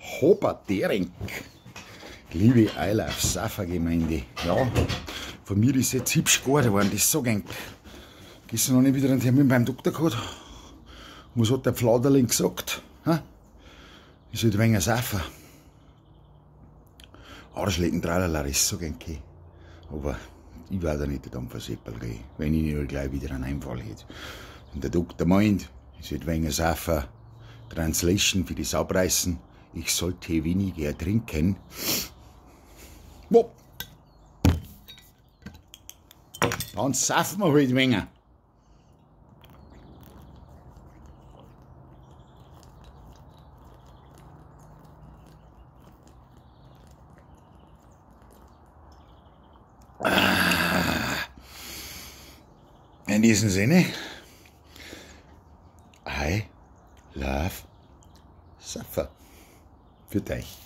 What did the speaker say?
Hoberdering. Liebe I Love Safa Gemeinde. Ja, von mir ist jetzt hübsch geworden, das so gern. Gestern noch nicht wieder einen Termin beim Doktor gehabt. Was hat der Pfladerling gesagt? Ich sollte ein wenig saufen. Arschlecken, tralala, das ist so gern okay. Aber ich werde nicht dann verseppeln gehen, wenn ich nicht gleich wieder einen Einfall hätte. Und der Doktor meint, ich sollte ein wenig saufen. Translation für das Abreißen. Ich sollte weniger trinken. Wo? Dann saufen wir halt ein wenig. In diesem Sinne, I love Safa. Für dich.